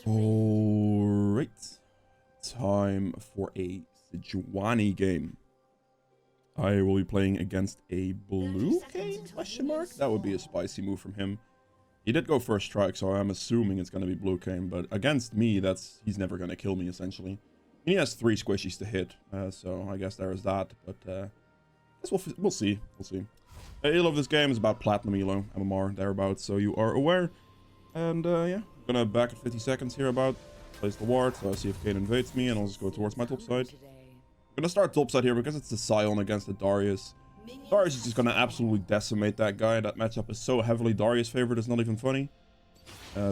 Alright. Time for a Sejuani game. I will be playing against a blue Kane? Question mark? That would be a spicy move from him. He did go first strike, so I'm assuming it's going to be blue Kane. But against me, he's never going to kill me, essentially. He has 3 squishies to hit, so I guess there is that. But guess we'll see. We'll see. Elo of this game is about Platinum Elo, MMR, thereabouts, so you are aware. And yeah, I'm gonna back at 50 seconds here about. Place the ward, so I see if Kane invades me, and I'll just go towards my top side. I'm gonna start top side here because it's the Sion against the Darius. Darius is just gonna absolutely decimate that guy. That matchup is so heavily Darius favored, it's not even funny.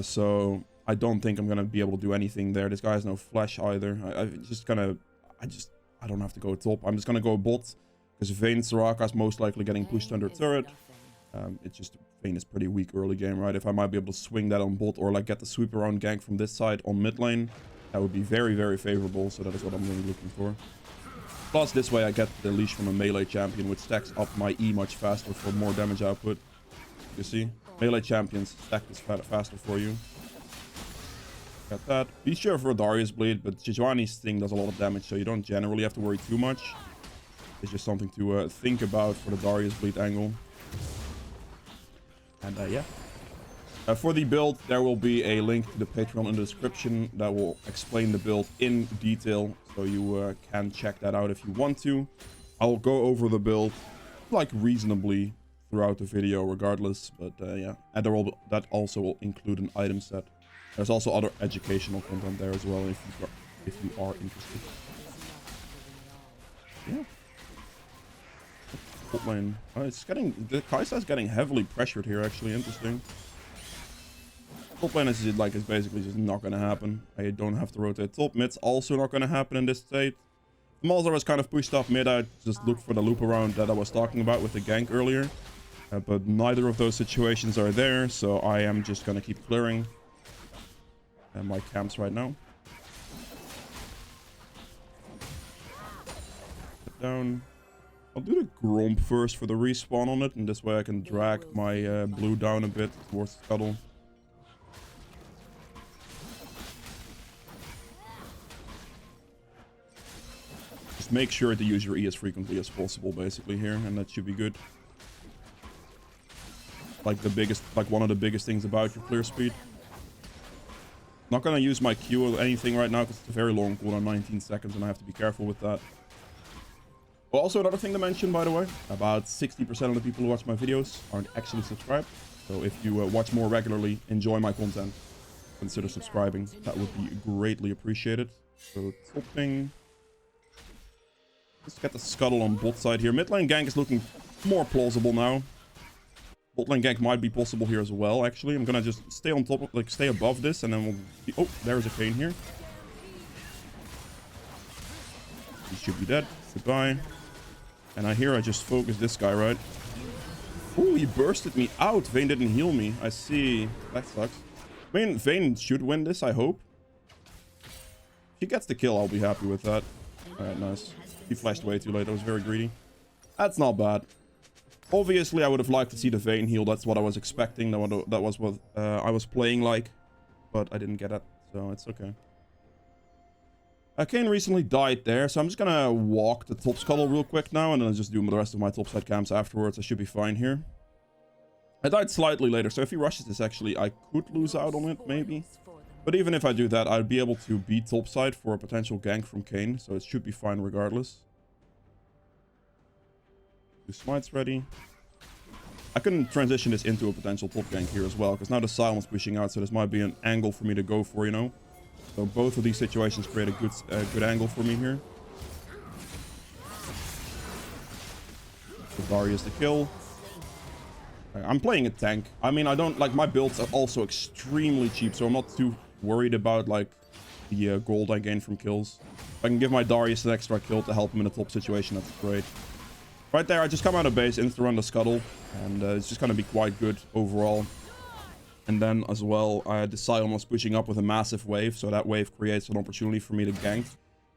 So I don't think I'm gonna be able to do anything there. This guy has no flash either. I don't have to go top. I'm just gonna go bot because Vayne Soraka is most likely getting pushed under turret. It's just Vayne is pretty weak early game, right? If I might be able to swing that on bot or like get the sweep around gank from this side on mid lane, that would be very, very favorable. So that is what I'm really looking for. Plus, this way I get the leash from a melee champion, which stacks up my E much faster for more damage output. You see, melee champions stack this faster for you. Got that. Be sure for a Darius bleed, but Sejuani's thing does a lot of damage, so you don't generally have to worry too much. It's just something to think about for the Darius bleed angle. And yeah. For the build, there will be a link to the Patreon in the description that will explain the build in detail. So you can check that out if you want to. I'll go over the build like reasonably throughout the video regardless. But yeah, and that also will include an item set. There's also other educational content there as well if you are interested. Yeah. Top lane. The Kai'Sa's getting heavily pressured here, actually. Interesting. Top lane is basically just not gonna happen. I don't have to rotate top. Mid's also not gonna happen in this state. Malzahar was kind of pushed up mid. I just looked for the loop around that I was talking about with the gank earlier. But neither of those situations are there, so I am just gonna keep clearing my camps right now. Put down. I'll do the Gromp first for the respawn on it, and this way I can drag my blue down a bit towards the scuttle. Just make sure to use your E as frequently as possible, basically, here, and that should be good. Like one of the biggest things about your clear speed. Not gonna use my Q or anything right now because it's a very long cooldown, 19 seconds, and I have to be careful with that. Well, also another thing to mention, by the way, about 60% of the people who watch my videos aren't actually subscribed. So if you watch more regularly, enjoy my content, consider subscribing. That would be greatly appreciated. So topping. Let's get the scuttle on bot side here. Mid lane gank is looking more plausible now. Bot lane gank might be possible here as well, actually. I'm gonna just stay on top of, stay above this, and then we'll be... Oh, there's a Kane here. He should be dead. Goodbye. And I just focused this guy, right? Ooh, he bursted me out. Vayne didn't heal me. I see. That sucks. I mean, Vayne should win this, I hope. If he gets the kill, I'll be happy with that. Alright, nice. He flashed way too late. I was very greedy. That's not bad. Obviously, I would have liked to see the Vayne heal. That's what I was expecting. That was what I was playing like. But I didn't get it, so it's okay. Kane recently died there, so I'm just gonna walk the top scuttle real quick now, and then I'll just do the rest of my topside camps afterwards. I should be fine here. I died slightly later, so if he rushes this, actually, I could lose out on it, maybe. But even if I do that, I'd be able to beat topside for a potential gank from Kane, so it should be fine regardless. 2 smites ready. I can transition this into a potential top gank here as well, because now the Silence pushing out, so this might be an angle for me to go for, you know. So both of these situations create a good angle for me here. So Darius the kill. I'm playing a tank. I mean, I don't like my builds are also extremely cheap, so I'm not too worried about like the gold I gain from kills. If I can give my Darius an extra kill to help him in a top situation, that's great. Right there, I just come out of base, insta run the scuttle, and it's just gonna be quite good overall. And then as well, the Sion was pushing up with a massive wave, so that wave creates an opportunity for me to gank.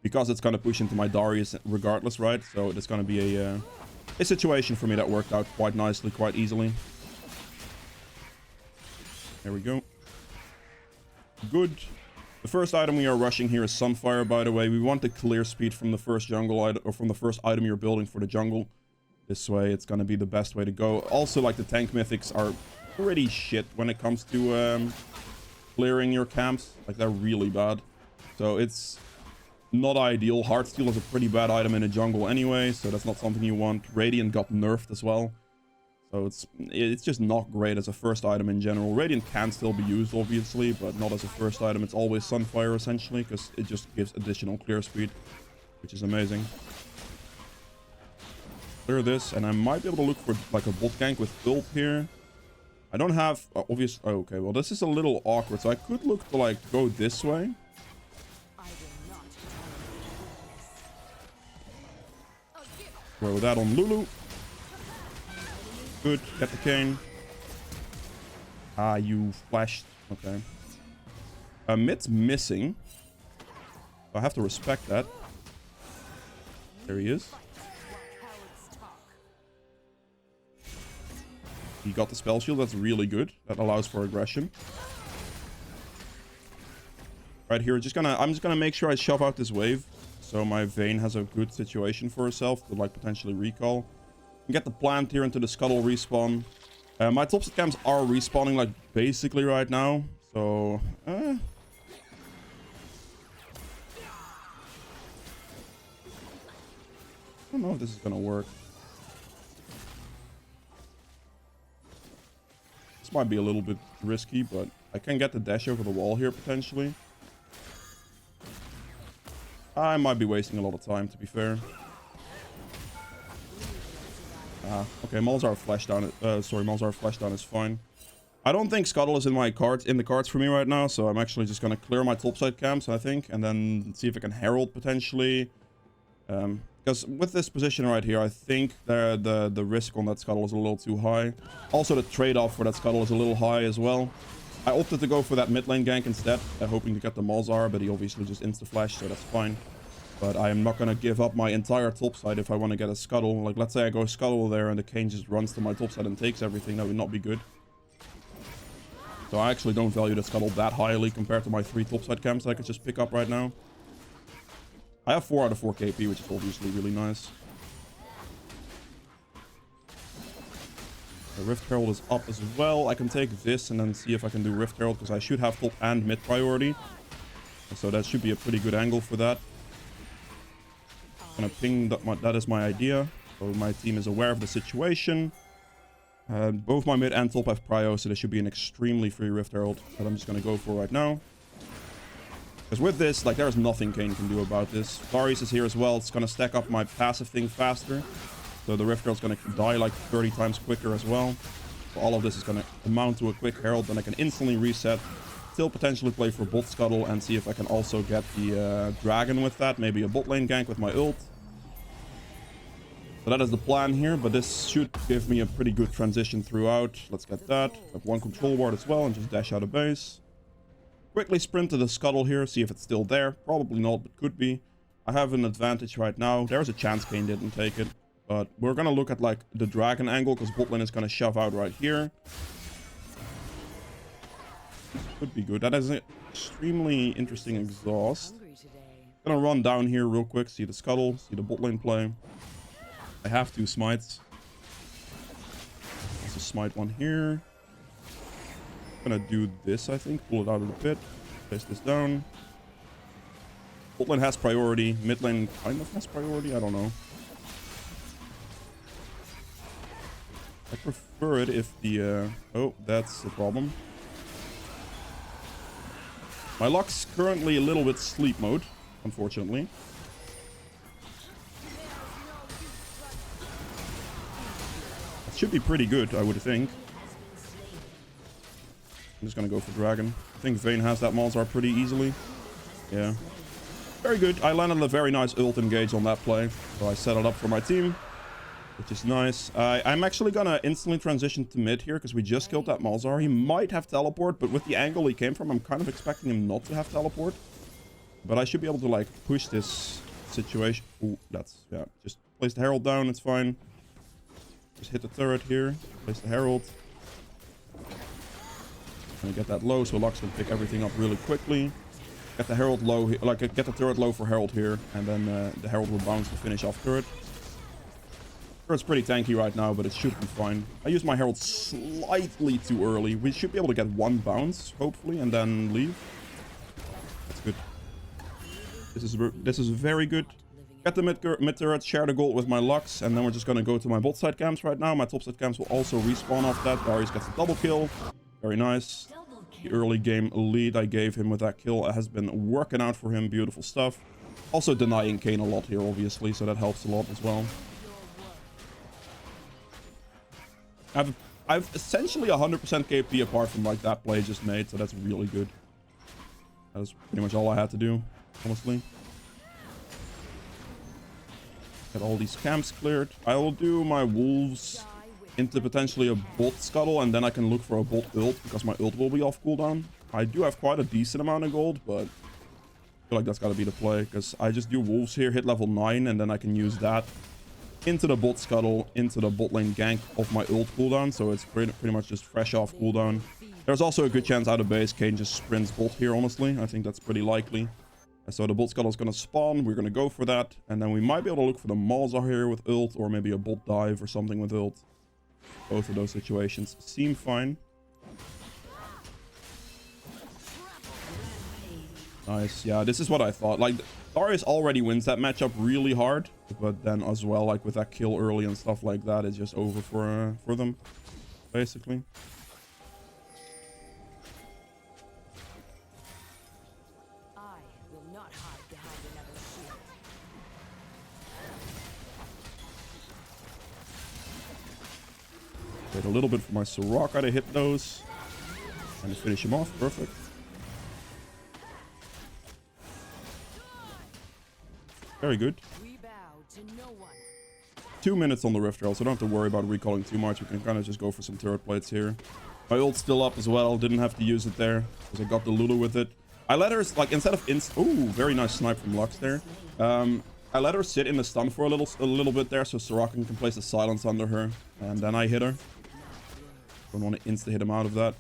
Because it's gonna push into my Darius regardless, right? So it's gonna be a situation for me that worked out quite nicely, quite easily. There we go. good. The first item we are rushing here is Sunfire, by the way. We want the clear speed from the first jungle item, or from the first item you're building for the jungle. This way, it's gonna be the best way to go. Also, like, the tank mythics are pretty shit when it comes to clearing your camps. Like, they're really bad. So it's not ideal. Heartsteel is a pretty bad item in a jungle anyway, so that's not something you want. Radiant got nerfed as well. So it's just not great as a first item in general. Radiant can still be used, obviously, but not as a first item. It's always Sunfire, essentially, because it just gives additional clear speed, which is amazing. Clear this, and I might be able to look for, like, a bot gank with ult here. I don't have... obvious... Oh, okay, well, this is a little awkward, so I could look to, like, go this way. Throw that on Lulu. Good. Get the cane. Ah, you flashed. Okay. Mid's missing. I have to respect that. There he is. He got the spell shield. That's really good. That allows for aggression. Right here, I'm just gonna make sure I shove out this wave, so my Vayne has a good situation for herself to, like, potentially recall. Get the plant here into the scuttle respawn. My topset camps are respawning, like, basically right now. So, I don't know if this is gonna work. This might be a little bit risky, but I can get the dash over the wall here, potentially. I might be wasting a lot of time, to be fair. Okay, Malzahar flashdown. Malzahar flashdown is fine. I don't think Scuttle is in the cards for me right now, so I'm actually just gonna clear my topside camps, I think, and then see if I can Herald potentially. Because with this position right here, I think the risk on that Scuttle is a little too high. Also, the trade-off for that Scuttle is a little high as well. I opted to go for that mid lane gank instead, hoping to get the Malzahar, but he obviously just insta-flashed, so that's fine. But I am not going to give up my entire topside if I want to get a Scuttle. Like, let's say I go Scuttle there and the Cane just runs to my topside and takes everything. That would not be good. So I actually don't value the Scuttle that highly compared to my 3 topside camps that I could just pick up right now. I have 4 out of 4 KP, which is obviously really nice. The Rift Herald is up as well. I can take this and then see if I can do Rift Herald, because I should have top and mid priority. So that should be a pretty good angle for that. I'm gonna ping that is my idea, so my team is aware of the situation. Both my mid and top have prio, so there should be an extremely free Rift Herald that I'm just gonna go for right now. Because with this, like, there's nothing Kayn can do about this. Varys is here as well. It's gonna stack up my passive thing faster, so the Rift Herald's gonna die like 30 times quicker as well. So all of this is gonna amount to a quick Herald, then I can instantly reset. Still potentially play for bot Scuttle and see if I can also get the dragon with that. Maybe a bot lane gank with my ult. So that is the plan here, but this should give me a pretty good transition throughout. Let's get that. I have 1 control ward as well and just dash out of base. Quickly sprint to the Scuttle here, see if it's still there. Probably not, but could be. I have an advantage right now. There's a chance Kayn didn't take it. But we're gonna look at, like, the dragon angle, because bot lane is gonna shove out right here. Could be good. That is an extremely interesting exhaust. Gonna run down here real quick, see the Scuttle, see the bot lane play. I have 2 smites. Let's just smite 1 here. Gonna do this, I think. Pull it out of the pit. Place this down. Bot lane has priority. Mid lane kind of has priority. I don't know. I prefer it if the... Oh, that's the problem. My luck's currently a little bit sleep mode, unfortunately. It should be pretty good, I would think. I'm just gonna go for dragon. I think Vayne has that Malzahar pretty easily. Yeah. Very good. I landed a very nice ult engage on that play. So I set it up for my team, which is nice. I'm actually gonna instantly transition to mid here, because we just killed that Malzahar. He might have teleport, but with the angle he came from, I'm kind of expecting him not to have teleport. But I should be able to, like, push this situation. Ooh, that's... Yeah, just place the Herald down, it's fine. Just hit the turret here. Place the Herald. Gonna get that low, so Lux can pick everything up really quickly. Get the Herald low, like get the turret low for Herald here, and then the Herald will bounce to finish off turret. Turret's pretty tanky right now, but it should be fine. I used my Herald slightly too early. We should be able to get one bounce, hopefully, and then leave. That's good. This is very good. Get the mid turret, share the gold with my Lux, and then we're just gonna go to my bot side camps right now. My top side camps will also respawn off that. Darius gets a double kill. Very nice. The early game lead I gave him with that kill has been working out for him. Beautiful stuff. Also denying Kayn a lot here, obviously, so that helps a lot as well. I've essentially 100% KP apart from like that play just made, so that's really good. That's pretty much all I had to do, honestly. Get all these camps cleared. I will do my wolves into potentially a bot scuttle, and then I can look for a bot ult because my ult will be off cooldown. I do have quite a decent amount of gold, but I feel like that's got to be the play because I just do wolves here, hit level 9, and then I can use that into the bot scuttle, into the bot lane gank of my ult cooldown, so it's pretty much just fresh off cooldown. There's also a good chance out of base Kayn just sprints bot here, honestly. I think that's pretty likely. So the bot scuttle is going to spawn. We're going to go for that, and then we might be able to look for the Malzahar here with ult, or maybe a bot dive or something with ult. Both of those situations seem fine. Nice. Yeah, this is what I thought. Like, Darius already wins that matchup really hard, but then as well, like with that kill early and stuff like that, it's just over for them, basically. I will not hide behind another shield. Wait a little bit for my Soraka to hit those. And to finish him off. Perfect. Very good. 2 minutes on the Rift Herald, so don't have to worry about recalling too much. We can kind of just go for some turret plates here. My ult's still up as well. Didn't have to use it there because I got the Lulu with it. I let her, like, instead of ooh, very nice snipe from Lux there. I let her sit in the stun for a little bit there, so Soraka can place a silence under her, and then I hit her. Don't want to insta hit him out of that.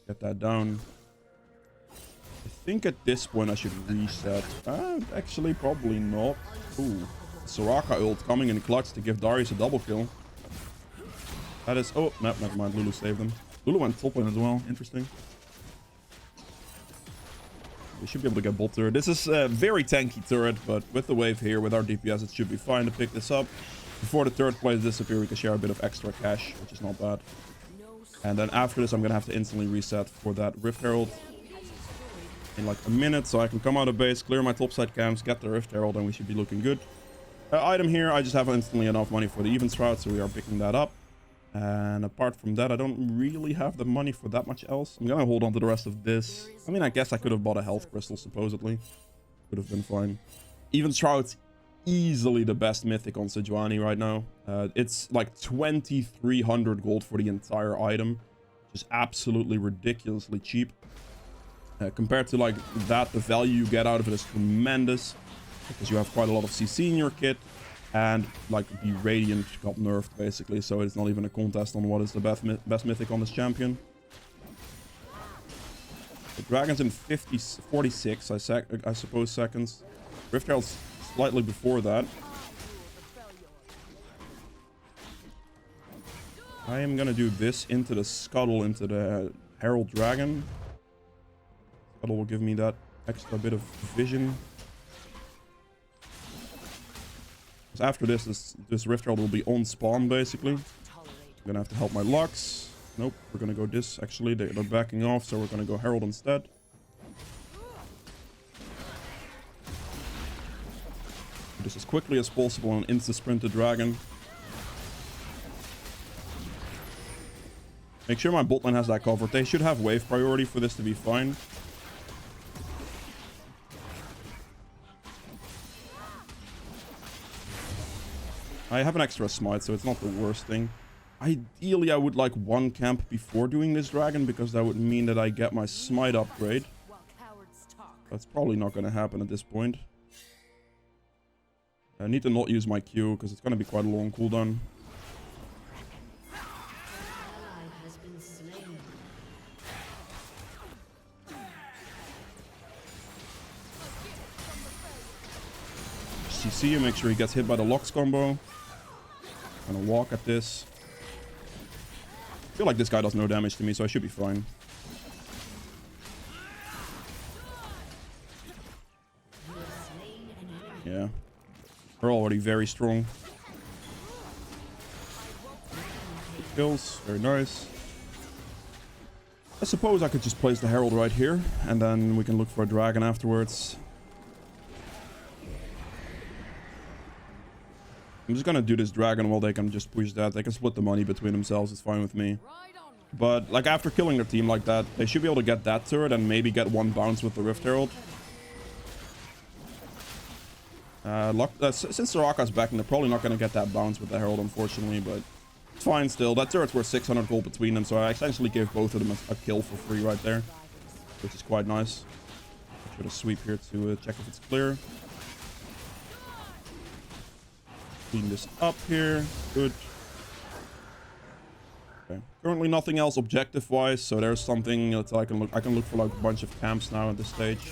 Get that down. I think at this point I should reset. Actually, probably not. Ooh, Soraka ult coming in clutch to give Darius a double kill. That is... Oh, no, never mind. Lulu saved them. Lulu went top lane as well. Interesting. We should be able to get bot turret. This is a very tanky turret, but with the wave here, with our DPS, it should be fine to pick this up. Before the turret plays disappear, we can share a bit of extra cash, which is not bad. And then after this, I'm going to have to instantly reset for that Rift Herald in like a minute, so I can come out of base, clear my topside camps, get the Rift Herald, and we should be looking good. Item here, I just have instantly enough money for the Even Shroud, so we are picking that up. And apart from that, I don't really have the money for that much else. I'm gonna hold on to the rest of this. I mean, I guess I could have bought a health crystal, supposedly. Could have been fine. Even Shroud's easily the best mythic on Sejuani right now. It's like 2,300 gold for the entire item. Which is absolutely ridiculously cheap. Compared to like that, the value you get out of it is tremendous. Because you have quite a lot of CC in your kit. And like the Radiant got nerfed basically, so it's not even a contest on what is the best mythic on this champion. The Dragon's in 46, I suppose, seconds. Rift Herald's slightly before that. I am gonna do this into the Scuttle, into the Herald Dragon. Scuttle will give me that extra bit of vision. After this Rift Herald will be on spawn, basically. I'm gonna have to help my Lux. Nope, we're gonna go this, actually. They're backing off, so we're gonna go Herald instead. Do this as quickly as possible and insta-sprint the dragon. Make sure my bot lane has that covered. They should have wave priority for this to be fine. I have an extra smite, so it's not the worst thing. Ideally, I would like one camp before doing this dragon, because that would mean that I get my smite upgrade. That's probably not going to happen at this point. I need to not use my Q, because it's going to be quite a long cooldown. CC and make sure he gets hit by the Lux combo. Gonna walk at this. I feel like this guy does no damage to me, so I should be fine. Yeah. We're already very strong. Good kills. Very nice. I suppose I could just place the Herald right here, and then we can look for a dragon afterwards. I'm just gonna do this dragon while they can just push that. They can split the money between themselves. It's fine with me. But, like, after killing their team like that, they should be able to get that turret and maybe get one bounce with the Rift Herald. Since Soraka's back, they're probably not gonna get that bounce with the Herald, unfortunately, but it's fine still. That turret's worth 600 gold between them, so I essentially gave both of them a kill for free right there, which is quite nice. Should have sweep here to check if it's clear. Clean this up here. Good. Okay. Currently nothing else objective-wise, so there's something that I can look for like a bunch of camps now at this stage.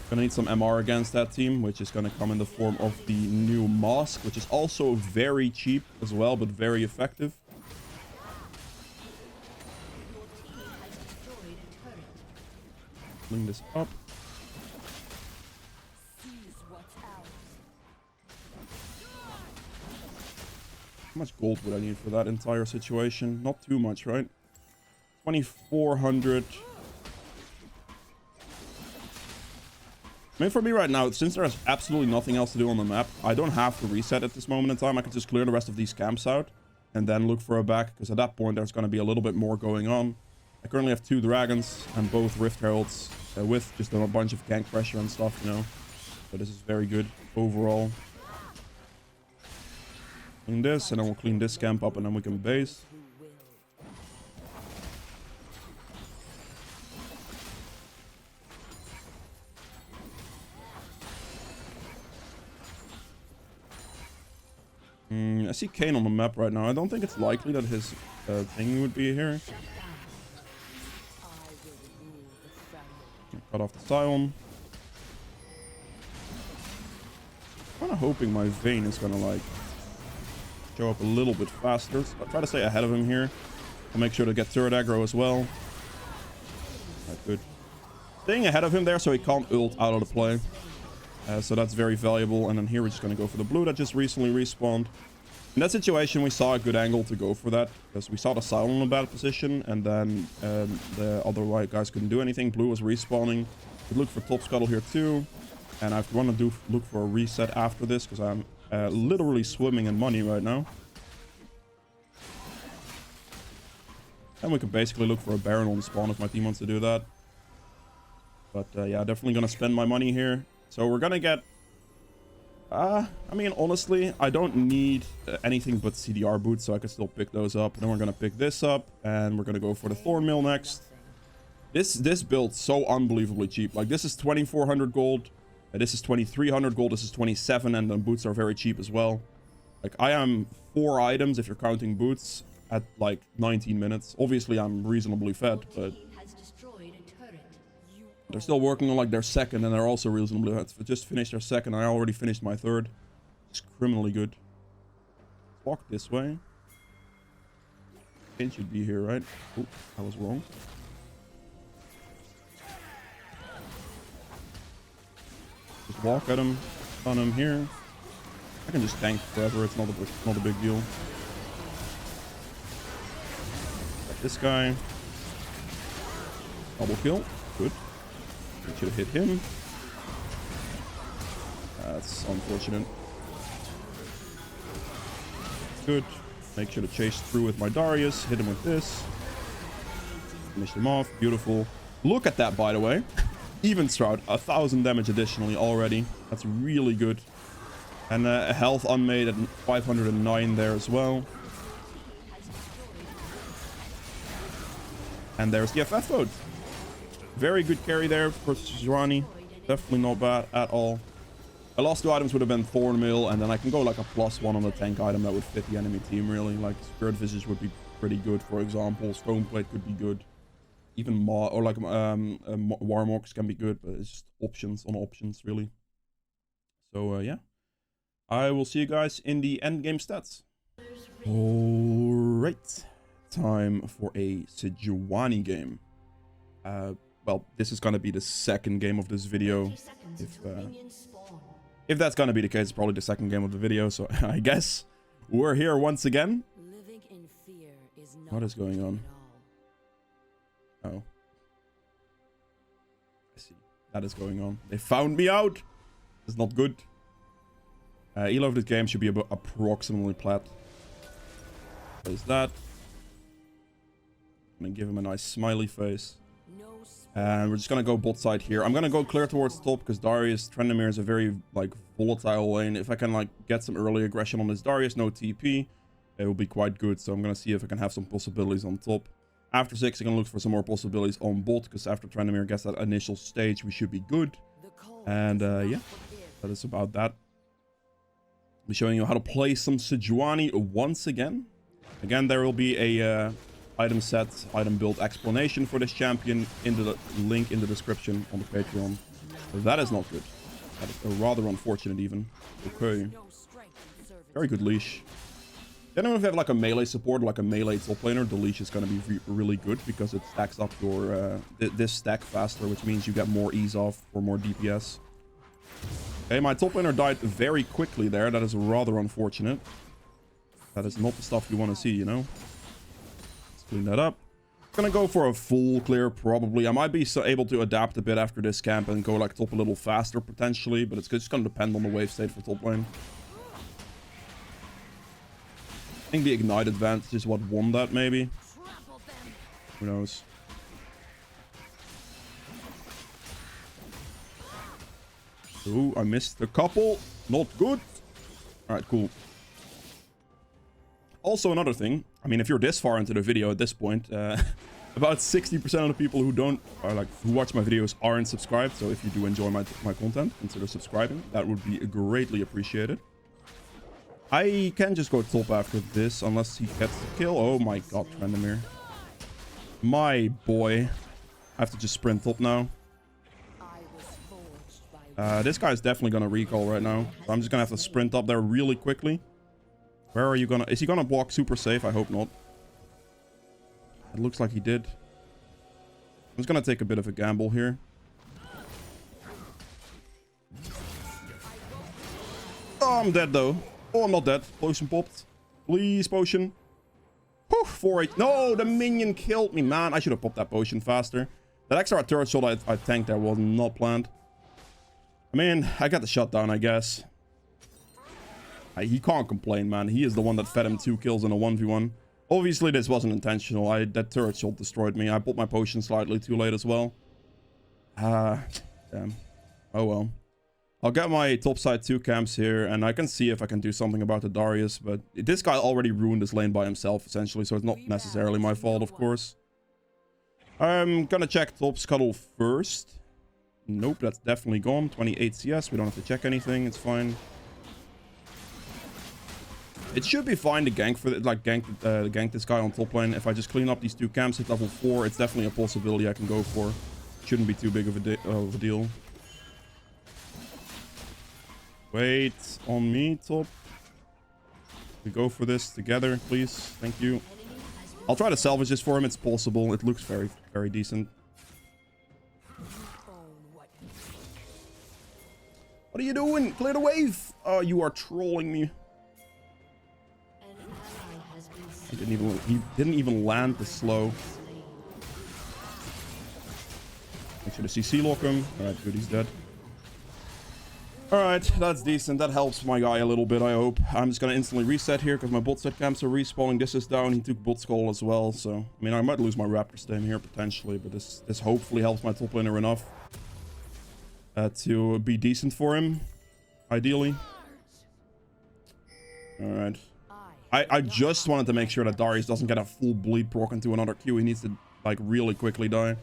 Gonna need some MR against that team, which is gonna come in the form of the new mask, which is also very cheap as well, but very effective. Clean this up. How much gold would I need for that entire situation? Not too much, right? 2,400. I mean, for me right now, since there's absolutely nothing else to do on the map, I don't have to reset at this moment in time. I can just clear the rest of these camps out and then look for a back, because at that point there's going to be a little bit more going on. I currently have 2 dragons and both Rift Heralds with just a bunch of gank pressure and stuff, you know. So this is very good overall. Clean this, and then we'll clean this camp up, and then we can base. I see Kane on the map right now. I don't think it's likely that his thing would be here. Cut off the Scion. Kind of hoping my Vayne is gonna like show up a little bit faster. So I'll try to stay ahead of him here. I'll make sure to get turret aggro as well. Alright, good. Staying ahead of him there so he can't ult out of the play. So that's very valuable. And then here we're just going to go for the blue that just recently respawned. In that situation, we saw a good angle to go for that, because we saw the Scion in a bad position, and then the other white guys couldn't do anything. Blue was respawning. We look for top scuttle here too. And I want to look for a reset after this, because I'm literally swimming in money right now. And we can basically look for a Baron on spawn if my team wants to do that. But yeah, definitely going to spend my money here. So we're going to get... I mean, honestly, I don't need anything but CDR boots, so I can still pick those up. And then we're going to pick this up, and we're going to go for the Thorn Mill next. This build's so unbelievably cheap. Like, this is 2,400 gold. This is 2,300 gold. This is 27, and then boots are very cheap as well. Like, I am 4 items, if you're counting boots, at, like, 19 minutes. Obviously, I'm reasonably fed, but... They're still working on like their second, and they're also reasonably. Just finished their second. I already finished my third. It's criminally good. Walk this way. Kane should be here, right? Oh, I was wrong. Just walk at him, on him here. I can just tank forever. It's not a big deal. Got this guy. Double kill. Good. We should have hit him. That's unfortunate. Good. Make sure to chase through with my Darius. Hit him with this. Finish him off. Beautiful. Look at that, by the way. Even Shroud. 1,000 damage additionally already. That's really good. And a health unmade at 509 there as well. And there's the FF vote. Very good carry there for Sejuani. Definitely not bad at all. The last 2 items would have been Thorn Mill, and then I can go like a +1 on the tank item that would fit the enemy team really. Like Spirit Visage would be pretty good, for example. Stoneplate could be good. Even Warmorks can be good, but it's just options on options really. So, yeah. I will see you guys in the end game stats. Alright. Time for a Sejuani game. Well, this is gonna be the second game of this video. If that's gonna be the case, it's probably the second game of the video. So, I guess we're here once again. Living in fear is not What is going on? at all. Oh. I see. That is going on. They found me out! It's not good. Elo of this game should be about approximately plat. There's that. I'm gonna give him a nice smiley face. No And we're just gonna go bot side here. I'm gonna go clear towards the top because Darius Trendemir is a very like volatile lane. If I can like get some early aggression on this Darius, no TP, it will be quite good. So I'm gonna see if I can have some possibilities on top. After 6, I'm gonna look for some more possibilities on bot because after Trendemir gets that initial stage, we should be good. And yeah, that is about that. I'll be showing you how to play some Sejuani once again. Again, there will be a item set, item build explanation for this champion in the link in the description on the Patreon. That is not good. That is rather unfortunate even. Okay. Very good leash. Then if you have like a melee support, like a melee top laner, the leash is going to be really good because it stacks up your this stack faster, which means you get more ease off or more DPS. Okay, my top laner died very quickly there. That is rather unfortunate. That is not the stuff you want to see, you know? Let's clean that up. Gonna go for a full clear, probably. I might be able to adapt a bit after this camp and go like top a little faster, potentially. But it's just gonna depend on the wave state for top lane. I think the Ignite advantage is what won that, maybe. Who knows? Ooh, I missed a couple. Not good. Alright, cool. Also, another thing. I mean, if you're this far into the video at this point, about 60% of the people who watch my videos aren't subscribed. So if you do enjoy my content, consider subscribing. That would be greatly appreciated. I can just go top after this, unless he gets the kill. Oh my god, Trendemir. My boy. I have to just sprint top now. This guy's definitely gonna recall right now. So I'm just gonna have to sprint up there really quickly. Where are you gonna... Is he gonna block super safe? I hope not. It looks like he did. I'm just gonna take a bit of a gamble here. Oh, I'm dead though. Oh, I'm not dead. Potion popped. Please, potion. Whew, 4-8. No, the minion killed me, man. I should have popped that potion faster. That extra turret shot I tanked there was not planned. I mean, I got the shutdown, I guess. He can't complain, man. He is the one that fed him 2 kills in a 1v1. Obviously, this wasn't intentional. That turret shot destroyed me. I popped my potion slightly too late as well. Damn. Oh, well. I'll get my topside 2 camps here, and I can see if I can do something about the Darius, but this guy already ruined this lane by himself, essentially, so it's not necessarily my fault, of course. I'm gonna check top scuttle first. Nope, that's definitely gone. 28 CS, we don't have to check anything, it's fine. It should be fine to gank for gank this guy on top lane. If I just clean up these 2 camps at level 4, it's definitely a possibility I can go for. Shouldn't be too big of a deal. Wait on me, top. We go for this together, please. Thank you. I'll try to salvage this for him. It's possible. It looks very, very decent. What are you doing? Clear the wave. Oh, you are trolling me. He didn't even land the slow. Make sure to CC lock him. Alright, good, he's dead. Alright, that's decent. That helps my guy a little bit, I hope. I'm just gonna instantly reset here because my bot set camps are respawning. This is down. He took bot skull as well. So, I mean, I might lose my Raptor stem here potentially, but this hopefully helps my top laner enough to be decent for him, ideally. Alright. I just wanted to make sure that Darius doesn't get a full bleed proc into another Q. He needs to, like, really quickly die.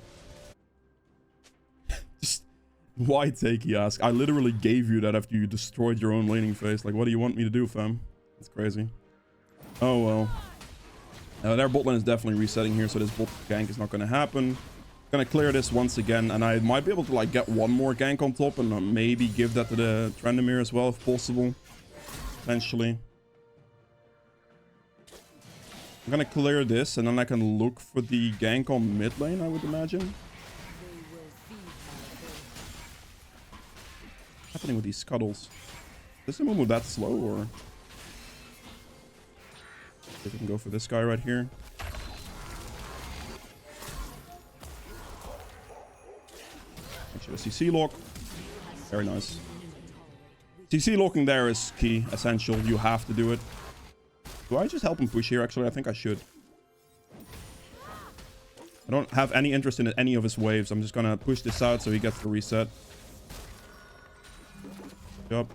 Just, why take, he asked. I literally gave you that after you destroyed your own laning phase. Like, what do you want me to do, fam? It's crazy. Oh, well. Their bot lane is definitely resetting here, so this bot gank is not going to happen. Gonna clear this once again, and I might be able to like get one more gank on top and maybe give that to the Trendemir as well if possible. Potentially. I'm gonna clear this and then I can look for the gank on mid lane, I would imagine. What's happening with these scuttles? Is this move that slow or? If we can go for this guy right here. Actually, a CC lock. Very nice. CC locking there is key, essential. You have to do it. Do I just help him push here? Actually, I think I should. I don't have any interest in any of his waves. I'm just gonna push this out so he gets the reset. Yup.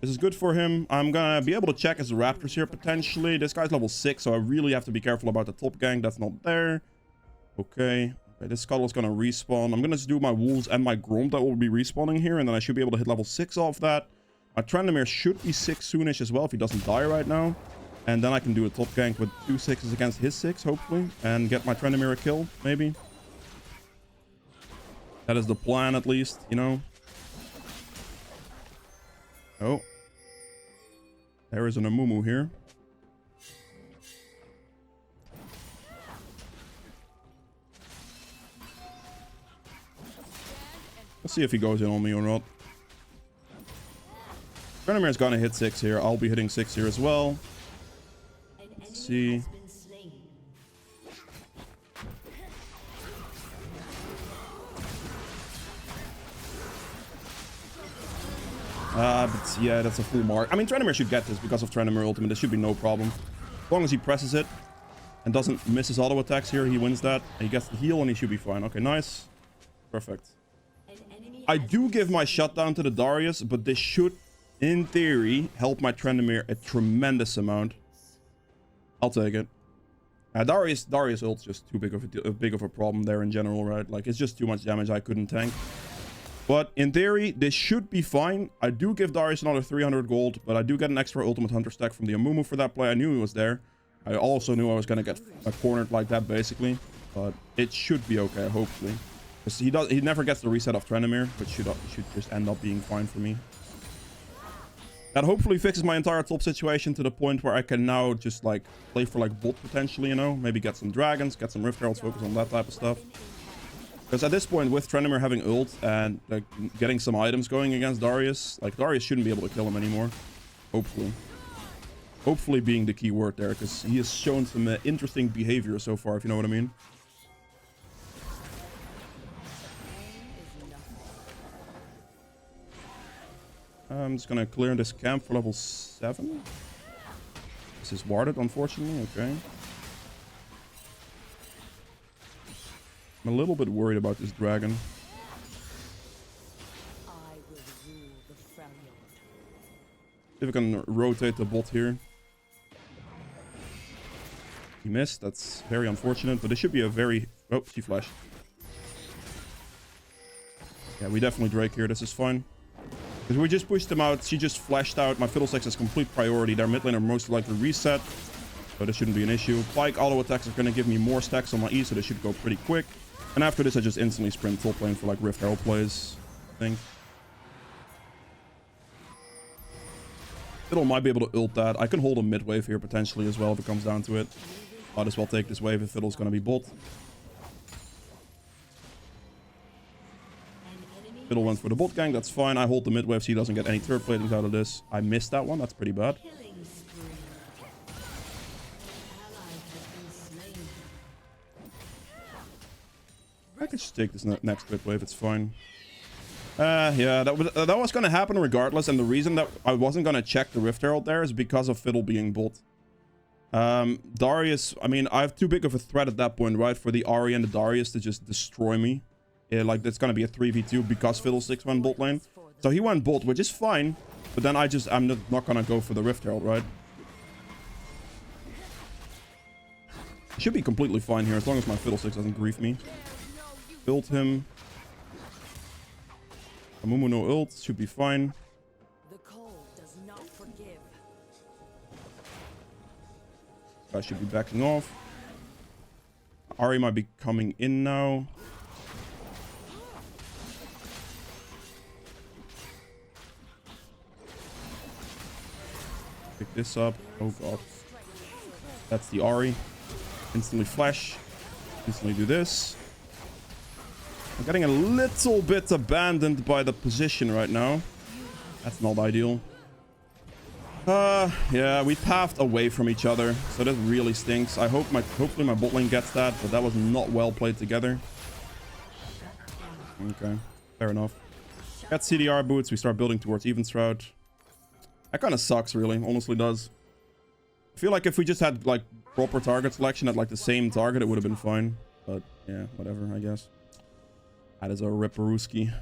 This is good for him. I'm gonna be able to check his raptors here potentially. This guy's level 6, so I really have to be careful about the top gank. That's not there. Okay. Okay, this scuttle is gonna respawn. I'm gonna just do my wolves and my Gromp that will be respawning here, and then I should be able to hit level 6 off that. My Trendemir should be 6 soonish as well if he doesn't die right now. And then I can do a top gank with 2 6s against his 6, hopefully. And get my Trendemir a kill, maybe. That is the plan, at least, you know. Oh. There is an Amumu here. Let's see if he goes in on me or not. Trenemir's gonna hit 6 here. I'll be hitting 6 here as well. Let's see. But yeah, that's a full mark. I mean, Trendemir should get this because of Trendemir ultimate. This should be no problem. As long as he presses it and doesn't miss his auto attacks here, he wins that. And he gets the heal and he should be fine. Okay, nice. Perfect. I do give my shutdown to the Darius, but this should, in theory, help my Trendemir a tremendous amount. I'll take it. Darius ult's just too big of a problem there in general, right? Like, it's just too much damage I couldn't tank. But in theory, this should be fine. I do give Darius another 300 gold, but I do get an extra Ultimate Hunter stack from the Amumu for that play. I knew he was there. I also knew I was going to get cornered like that, basically. But it should be okay, hopefully. Because he never gets the reset of Trendemir, which should just end up being fine for me. That hopefully fixes my entire top situation to the point where I can now just, like, play for, like, bot potentially, you know? Maybe get some dragons, get some Rift Heralds, focus on that type of stuff. Because at this point, with Trendemir having ult and like getting some items going against Darius, like Darius shouldn't be able to kill him anymore. Hopefully. Hopefully being the key word there, because he has shown some interesting behavior so far, if you know what I mean. I'm just gonna clear this camp for level 7. This is warded, unfortunately. Okay. I'm a little bit worried about this dragon. If I can rotate the bot here. He missed. That's very unfortunate, but it should be a very... Oh, she flashed. Yeah, we definitely Drake here. This is fine. Because we just pushed him out. She just flashed out. My Fiddlesticks is complete priority. Their mid laner most likely reset. So this shouldn't be an issue. Pike auto attacks are going to give me more stacks on my E, so this should go pretty quick. And after this, I just instantly sprint top lane for like Rift Herald plays, I think. Fiddle might be able to ult that. I can hold a mid wave here potentially as well if it comes down to it. Might as well take this wave if Fiddle's going to be bot. Fiddle went for the bot gang, that's fine. I hold the mid wave so he doesn't get any turret platings out of this. I missed that one, that's pretty bad. I could just take this next bit wave, it's fine. Yeah, that was going to happen regardless, and the reason that I wasn't going to check the Rift Herald there is because of Fiddle being bot. Darius, I mean, I have too big of a threat at that point, right? For the Ahri and the Darius to just destroy me. Yeah, like, it's going to be a 3v2 because Fiddlesticks went bot lane. So he went bot, which is fine, but then I'm not going to go for the Rift Herald, right? Should be completely fine here as long as my Fiddlesticks doesn't grief me. Build him. Amumu no ult, should be fine. The cold does not forgive. I should be backing off. Ari might be coming in now. Pick this up. Oh god. That's the Ari. Instantly flash. Instantly do this. I'm getting a little bit abandoned by the position right now. That's not ideal. Yeah, we pathed away from each other, so that really stinks. Hopefully my bot lane gets that, but that was not well played together. Okay, fair enough. Got CDR boots, we start building towards even Shroud. That kind of sucks, really, honestly does. I feel like if we just had, like, proper target selection at, like, the same target, it would have been fine. But, yeah, whatever, I guess. That is a Ripperooski.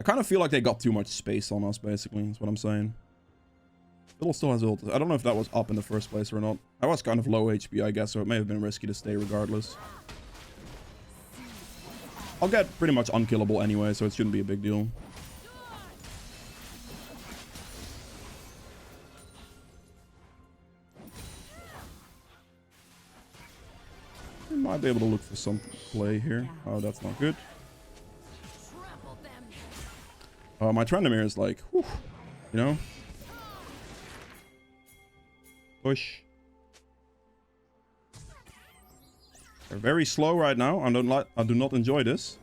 I kind of feel like they got too much space on us, basically. That's what I'm saying. Fiddle still has ult. I don't know if that was up in the first place or not. I was kind of low HP, I guess, so it may have been risky to stay regardless. I'll get pretty much unkillable anyway, so it shouldn't be a big deal. We might be able to look for some play here. Oh, that's not good. My Trendemir is like, whew, you know? Push. They're very slow right now. I do not enjoy this.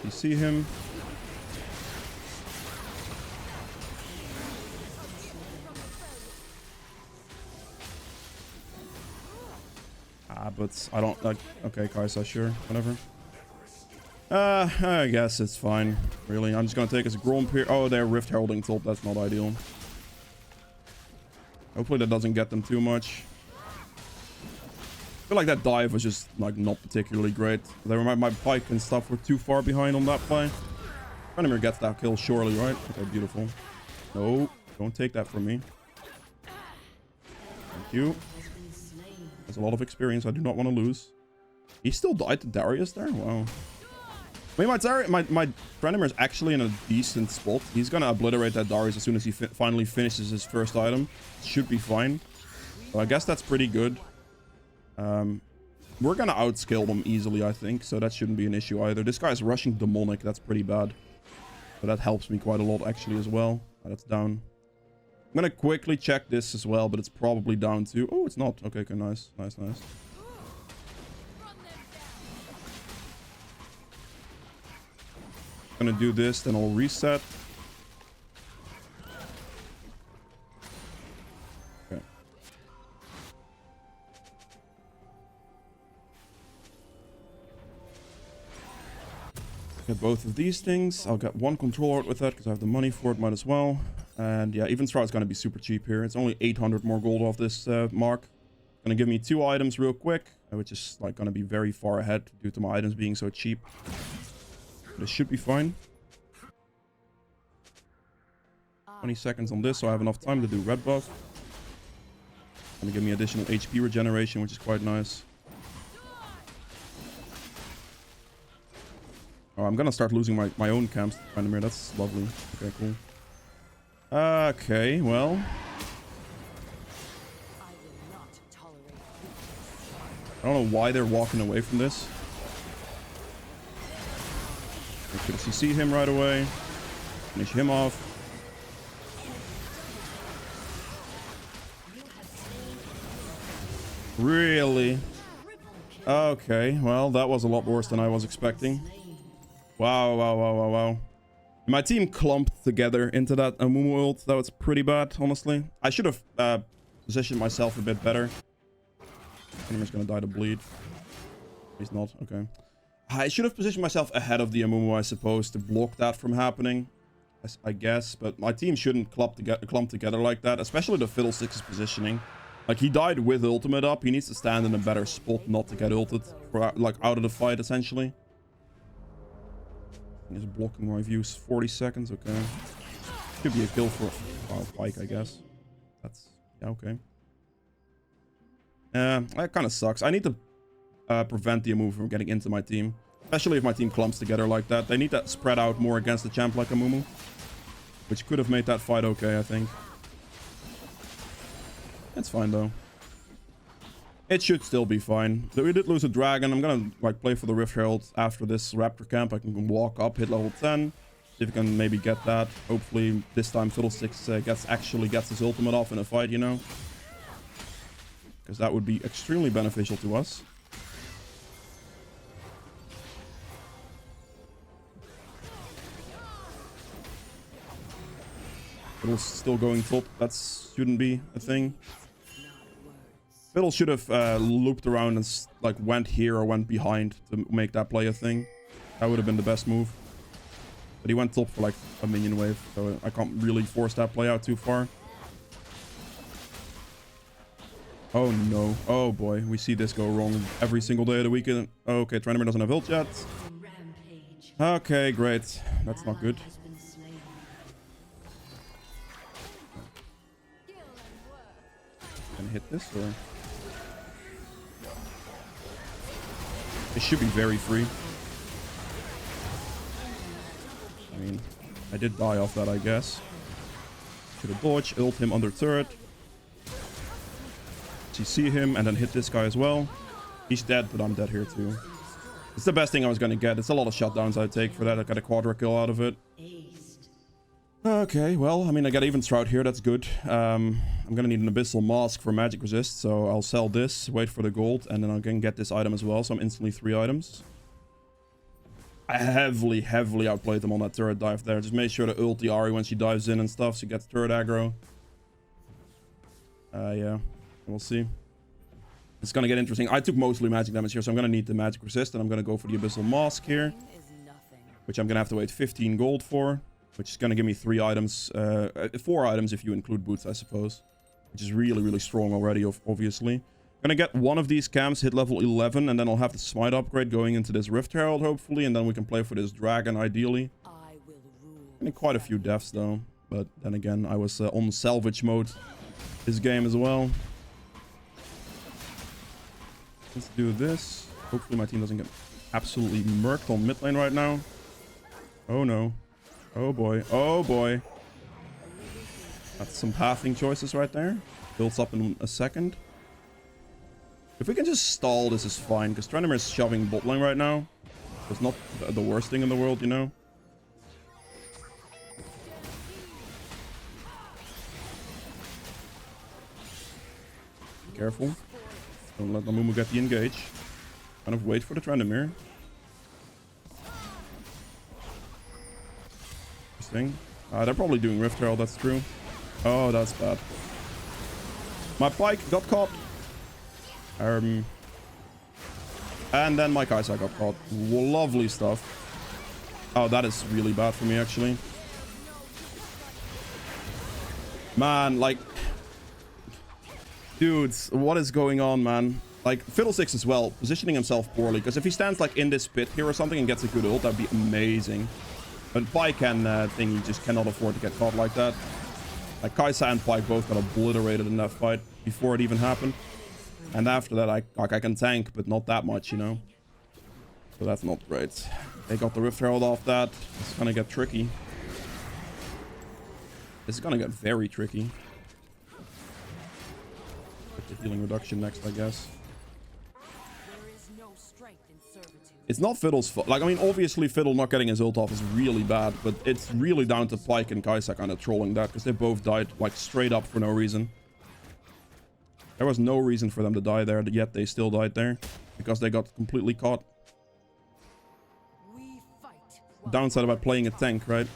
You see him? But I don't like. Okay, Kaisa, sure, whatever. I guess it's fine. Really, I'm just gonna take his Gromp here. Oh, they're Rift Heralding top. That's not ideal. Hopefully that doesn't get them too much. I feel like that dive was just like not particularly great. My pike and stuff were too far behind on that play. Trendemir gets that kill surely, right? Okay, beautiful. No, don't take that from me. Thank you. Has a lot of experience. I do not want to lose. He still died to Darius there? Wow. I mean, my Trendemir is actually in a decent spot. He's gonna obliterate that Darius as soon as he finally finishes his first item. Should be fine. So I guess that's pretty good. We're gonna outscale them easily, I think. So that shouldn't be an issue either. This guy's rushing Demonic. That's pretty bad. But that helps me quite a lot, actually, as well. Oh, that's down. I'm gonna quickly check this as well, but it's probably down to... Oh, it's not. Okay, okay, nice. Nice, nice. Gonna do this, then I'll reset. Okay. Get both of these things. I'll get one control art with that because I have the money for it. Might as well. And yeah, even Stroud's gonna be super cheap here. It's only 800 more gold off this mark. Gonna give me 2 items real quick, which is like gonna be very far ahead due to my items being so cheap. This should be fine. 20 seconds on this, so I have enough time to do red buff. Gonna give me additional HP regeneration, which is quite nice. Oh, I'm gonna start losing my own camps. Trendemir, that's lovely. Okay, cool. Okay, well. I don't know why they're walking away from this. Make sure to CC him right away. Finish him off. Really? Okay, well, that was a lot worse than I was expecting. Wow, wow, wow, wow, wow. My team clumped together into that Amumu ult. That was pretty bad, honestly. I should have positioned myself a bit better. I'm just gonna die to bleed. He's not. Okay. I should have positioned myself ahead of the Amumu, I suppose, to block that from happening. I guess. But my team shouldn't clump together like that, especially the Fiddlesticks' positioning. Like, he died with ultimate up. He needs to stand in a better spot not to get ulted. For, like, out of the fight, essentially. He's blocking my views. 40 seconds. Okay. Should be a kill for Pike, I guess. That's... yeah, okay. That kind of sucks. I need to prevent the Amumu from getting into my team. Especially if my team clumps together like that. They need to spread out more against a champ like Amumu. Which could have made that fight okay, I think. It's fine though. It should still be fine. We did lose a dragon. I'm gonna like play for the Rift Herald after this Raptor camp. I can walk up, hit level 10. See if we can maybe get that. Hopefully this time Fiddlesticks actually gets his ultimate off in a fight, you know? Because that would be extremely beneficial to us. Fiddle's still going top. That shouldn't be a thing. Fiddle should have looped around and like went here or went behind to make that play a thing. That would have been the best move. But he went top for like a minion wave, so I can't really force that play out too far. Oh no. Oh boy, we see this go wrong every single day of the weekend. Okay, Trendemir doesn't have ult yet. Okay, great. That's not good. Can I hit this or? It should be very free. I mean, I did die off that, I guess. Should have dodged, ult him under turret. CC him and then hit this guy as well. He's dead, but I'm dead here too. It's the best thing I was gonna get. It's a lot of shutdowns I take for that. I got a quadra kill out of it. Okay, well, I mean, I got even Shroud here. That's good. I'm gonna need an Abyssal Mask for magic resist, so I'll sell this, wait for the gold, and then I can get this item as well. So I'm instantly 3 items. I heavily outplayed them on that turret dive there. Just make sure to ult the Ahri when she dives in and stuff. She gets turret aggro. Yeah, we'll see. It's gonna get interesting. I took mostly magic damage here, so I'm gonna need the magic resist, and I'm gonna go for the Abyssal Mask here, which I'm gonna have to wait 15 gold for, which is gonna give me 3 items, 4 items if you include boots, I suppose, which is really strong already, obviously. Gonna get one of these camps, hit level 11, and then I'll have the smite upgrade going into this Rift Herald, hopefully, and then we can play for this dragon, ideally. Getting quite a few deaths, though, but then again, I was on salvage mode this game as well. Let's do this. Hopefully my team doesn't get absolutely murked on mid lane right now. Oh no. Oh boy. Oh boy. That's some pathing choices right there. Builds up in a second. If we can just stall, this is fine, because Trendemir is shoving bot lane right now. It's not the worst thing in the world, you know? Be careful. Don't let Namumu get the engage. Kind of wait for the Trendemir. Interesting. They're probably doing Rift Herald, that's true. Oh, that's bad. My pike got caught. And then my Kai'Sa got caught. Lovely stuff. Oh, that is really bad for me, actually. Man, like... Dudes, what is going on, man? Like, Fiddlesticks as well, positioning himself poorly. Because if he stands, like, in this pit here or something and gets a good ult, that'd be amazing. But Pyke and Thingy just cannot afford to get caught like that. Like, Kai'Sa and Pyke both got obliterated in that fight before it even happened. And after that, I can tank, but not that much, you know? So that's not great. They got the Rift Herald off that. It's gonna get tricky. This is gonna get very tricky. Put the healing reduction next, I guess. It's not Fiddle's fault. Like, I mean, obviously Fiddle not getting his ult off is really bad, but it's really down to Pyke and Kai'Sa kind of trolling that, because they both died, like, straight up for no reason. There was no reason for them to die there, yet they still died there. Because they got completely caught. Downside about playing a tank, right?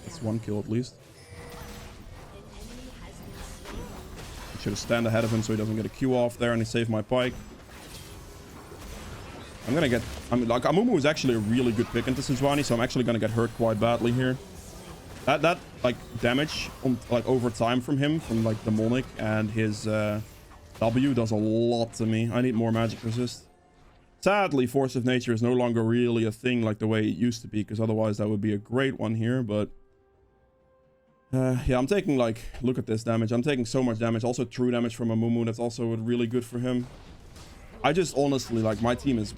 That's 1 kill at least. I should have stand ahead of him so he doesn't get a Q off there and he saved my Pyke. I'm gonna get... I mean, like, Amumu is actually a really good pick into Sejuani, so I'm actually gonna get hurt quite badly here. That like, damage, like, over time from him, from, like, Demonic and his, W does a lot to me. I need more magic resist. Sadly, Force of Nature is no longer really a thing like the way it used to be, because otherwise that would be a great one here, but... yeah, I'm taking, like... Look at this damage. I'm taking so much damage. Also, true damage from Amumu. That's also really good for him. I just honestly, like, my team is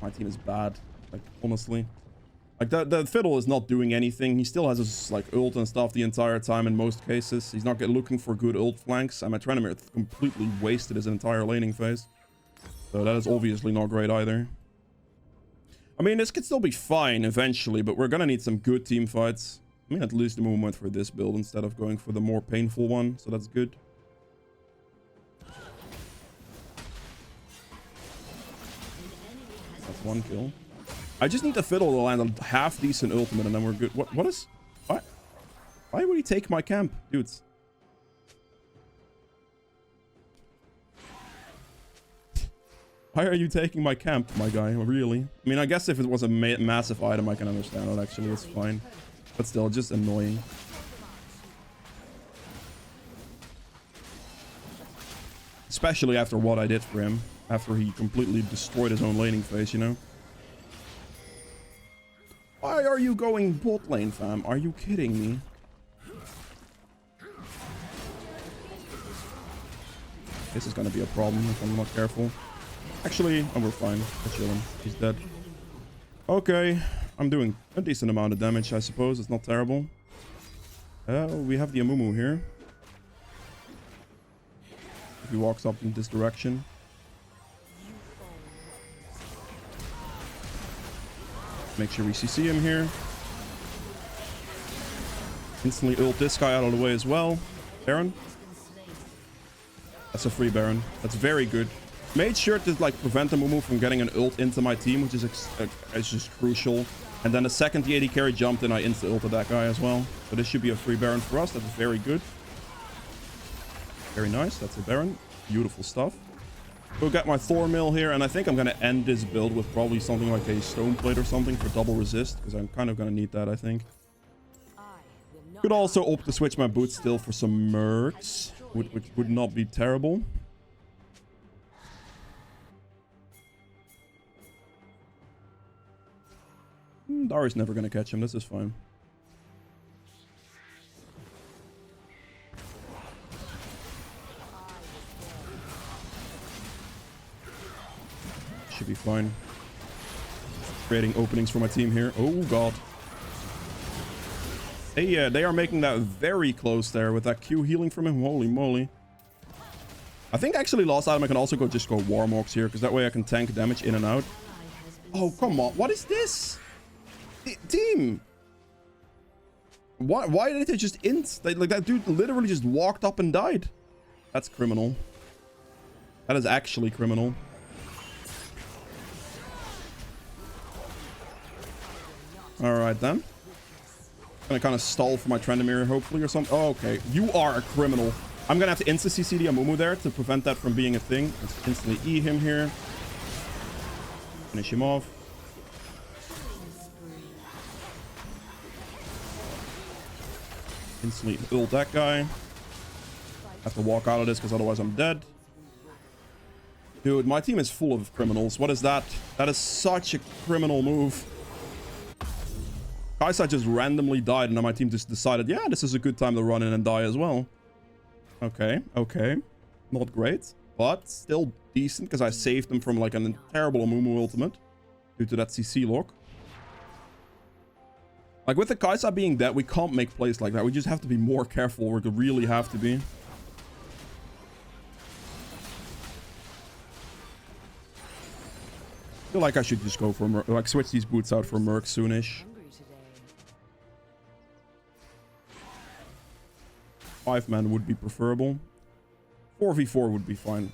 My team is bad. Like, honestly. Like, the Fiddle is not doing anything. He still has his, like, ult and stuff the entire time in most cases. He's not looking for good ult flanks. And my Trenimir completely wasted his entire laning phase. So that is obviously not great either. I mean, this could still be fine eventually, but we're gonna need some good team fights. I mean, at least the move went for this build instead of going for the more painful one, so that's good. That's one kill. I just need the Fiddle to land a half-decent ultimate, and then we're good. What is... What? Why would he take my camp? Dudes. Why are you taking my camp, my guy? Really? I mean, I guess if it was a massive item, I can understand it, actually. It's fine. But still, just annoying. Especially after what I did for him. After he completely destroyed his own laning phase, you know? Why are you going bot lane, fam? Are you kidding me? This is gonna be a problem if I'm not careful. Actually, oh, we're fine. We're chilling. He's dead. Okay. I'm doing a decent amount of damage, I suppose. It's not terrible. We have the Amumu here. If he walks up in this direction. Make sure we CC him here. Instantly ult this guy out of the way as well. Baron. That's a free Baron. That's very good. Made sure to like prevent the Mumu from getting an ult into my team, which is just crucial. And then the second the AD carry jumped in, I insta-ulted that guy as well. So this should be a free Baron for us. That's very good. Very nice. That's a Baron. Beautiful stuff. Go get my Thor mill here, and I think I'm going to end this build with probably something like a stone plate or something for double resist, because I'm kind of going to need that, I think. Could also opt to switch my boots still for some mercs, which would not be terrible. Darius never going to catch him. This is fine. Should be fine. Creating openings for my team here. Oh, God. They are making that very close there with that Q healing from him. Holy moly. I think actually last item I can also just go Warmogs here, because that way I can tank damage in and out. Oh, come on. What is this? Team. Why did they just like that dude literally just walked up and died? That's criminal. That is actually criminal. Alright then. Gonna kind of stall for my Trendemir hopefully or something. Oh, okay. You are a criminal. I'm gonna have to insta-CC the Amumu there to prevent that from being a thing. Let's instantly E him here. Finish him off. Instantly ult that guy. Have to walk out of this because otherwise I'm dead. Dude, my team is full of criminals. What is that? That is such a criminal move. Kaisa just randomly died and then my team just decided, yeah, this is a good time to run in and die as well. Okay, okay. Not great, but still decent because I saved them from like a terrible Amumu ultimate due to that CC lock. Like with the Kaisa being dead, we can't make plays like that. We just have to be more careful. We really have to be. I feel like I should just go for like switch these boots out for Merc soonish. 5-man would be preferable. 4v4 would be fine.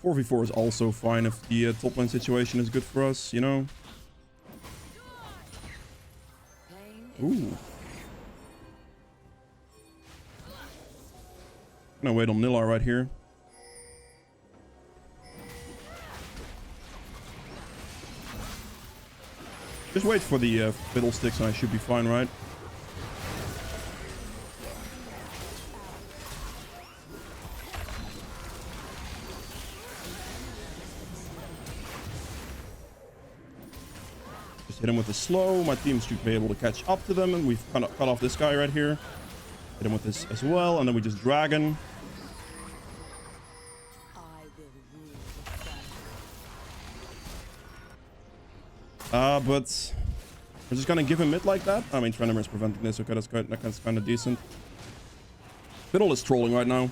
4v4 is also fine if the top lane situation is good for us, you know? Ooh. Gonna wait on Nillar right here. Just wait for the fiddlesticks and I should be fine, right? Just hit him with the slow. My team should be able to catch up to them, and we've kind of cut off this guy right here. Hit him with this as well, and then we just dragon. But we're just gonna give him mid like that. I mean, Trenemer is preventing this. Okay, that's kind of decent. Fiddle is trolling right now.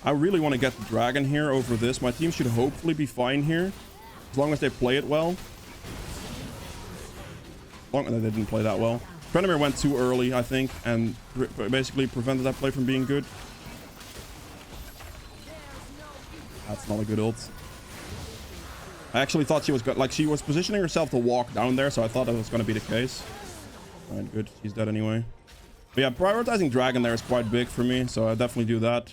I really want to get the dragon here over this. My team should hopefully be fine here, as long as they play it well. They didn't play that well. Trenemer went too early, I think, and basically prevented that play from being good. That's not a good ult. I actually thought she was like she was positioning herself to walk down there, so I thought that was going to be the case. Alright, good. She's dead anyway. But yeah, prioritizing dragon there is quite big for me, so I definitely do that.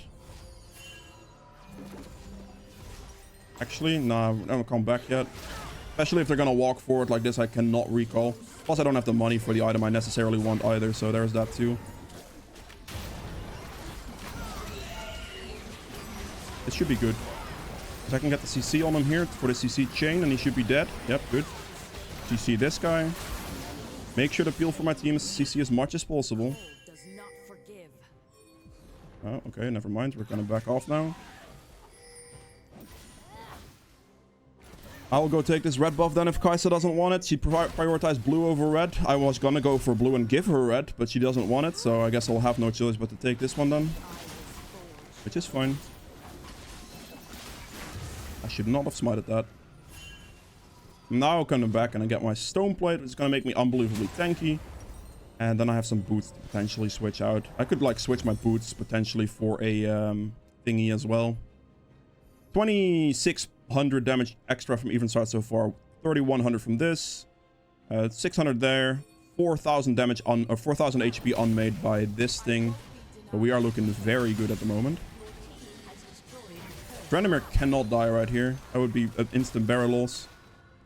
Actually, no, I haven't come back yet. Especially if they're gonna walk forward like this, I cannot recall. Plus, I don't have the money for the item I necessarily want either, so there's that too. This should be good. Because I can get the CC on him here for the CC chain, and he should be dead. Yep, good. CC this guy. Make sure to peel for my team CC as much as possible. Oh, okay, never mind. We're gonna back off now. I'll go take this red buff then if Kai'Sa doesn't want it. She prioritized blue over red. I was gonna go for blue and give her red, but she doesn't want it, so I guess I'll have no choice but to take this one then. Which is fine. I should not have smited that. Now I'll come back and I get my stone plate, which is gonna make me unbelievably tanky. And then I have some boots to potentially switch out. I could like switch my boots potentially for a thingy as well. 2600 damage extra from even start so far. 3100 from this. 600 there. 4000 damage on, or 4000 HP unmade by this thing. So we are looking very good at the moment. Trenemer cannot die right here. That would be an instant barrel loss.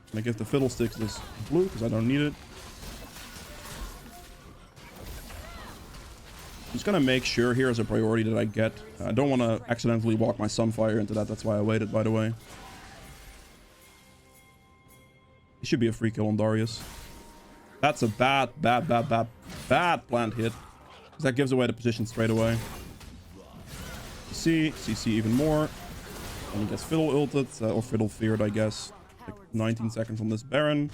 I'm gonna give the fiddlesticks this blue because I don't need it. I'm just gonna make sure here as a priority that I get. I don't want to accidentally walk my Sunfire into that. That's why I waited, by the way. It should be a free kill on Darius. That's a bad plant hit. Because that gives away the position straight away. CC even more. And he gets Fiddle ulted, or Fiddle feared, I guess. Like 19 seconds on this Baron.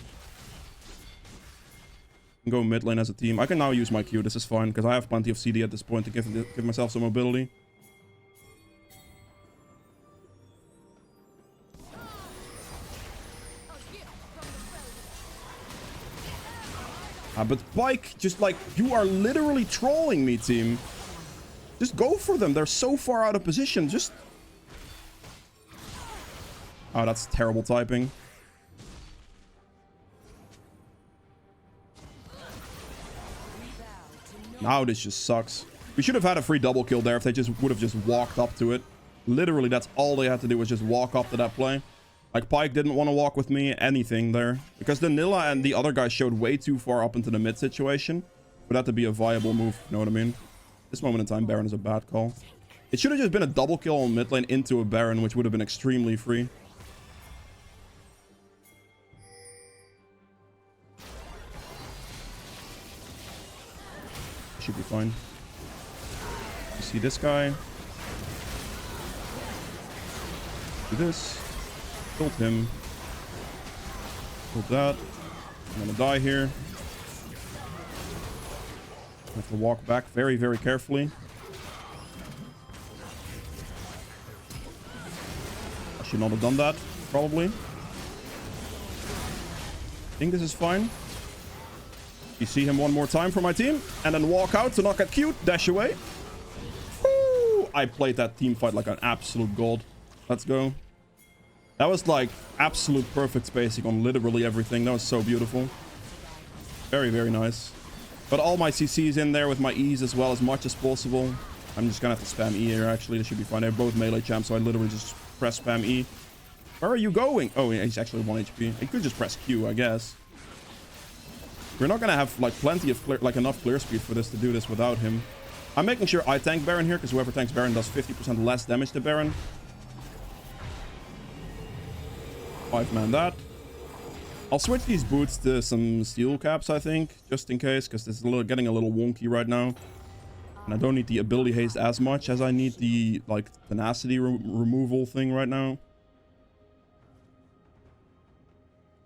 Can go mid lane as a team. I can now use my Q. This is fine because I have plenty of CD at this point to give myself some mobility. But Pike, just like, you are literally trolling me, team. Just go for them. They're so far out of position. Just... Oh, that's terrible typing. Now this just sucks. We should have had a free double kill there if they just would have just walked up to it. Literally, that's all they had to do was just walk up to that play. Like, Pyke didn't want to walk with me, anything there. Because the Nilla and the other guy showed way too far up into the mid situation for that to be a viable move, you know what I mean? This moment in time, Baron is a bad call. It should have just been a double kill on mid lane into a Baron, which would have been extremely free. Should be fine. You see this guy. Do this. Killed him. Killed that. I'm gonna die here. I have to walk back very, very carefully. I should not have done that, probably. I think this is fine. You see him one more time for my team, and then walk out to not get cute, dash away. Woo! I played that team fight like an absolute gold. Let's go. That was like absolute perfect spacing on literally everything. That was so beautiful. Very, very nice. But all my CCs in there with my E's as well as much as possible. I'm just gonna have to spam E here, actually. This should be fine. They're both melee champs, so I literally just press spam E. Where are you going? Oh, yeah, he's actually 1 HP. He could just press Q, I guess. We're not gonna have like plenty of clear, like enough clear speed for this to do this without him. I'm making sure I tank Baron here, because whoever tanks Baron does 50% less damage to Baron. 5-man that. I'll switch these boots to some steel caps, I think, just in case, because this is getting a little wonky right now. And I don't need the ability haste as much as I need the like tenacity removal thing right now.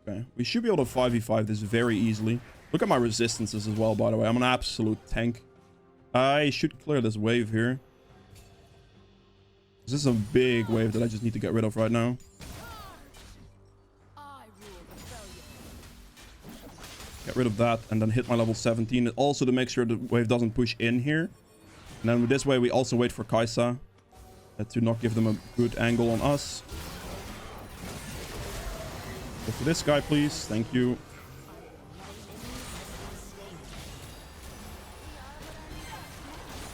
Okay, we should be able to 5v5 this very easily. Look at my resistances as well, by the way. I'm an absolute tank. I should clear this wave here. This is a big wave that I just need to get rid of right now. Get rid of that and then hit my level 17. Also to make sure the wave doesn't push in here. And then with this way, we also wait for Kai'Sa to not give them a good angle on us. Go for this guy, please. Thank you.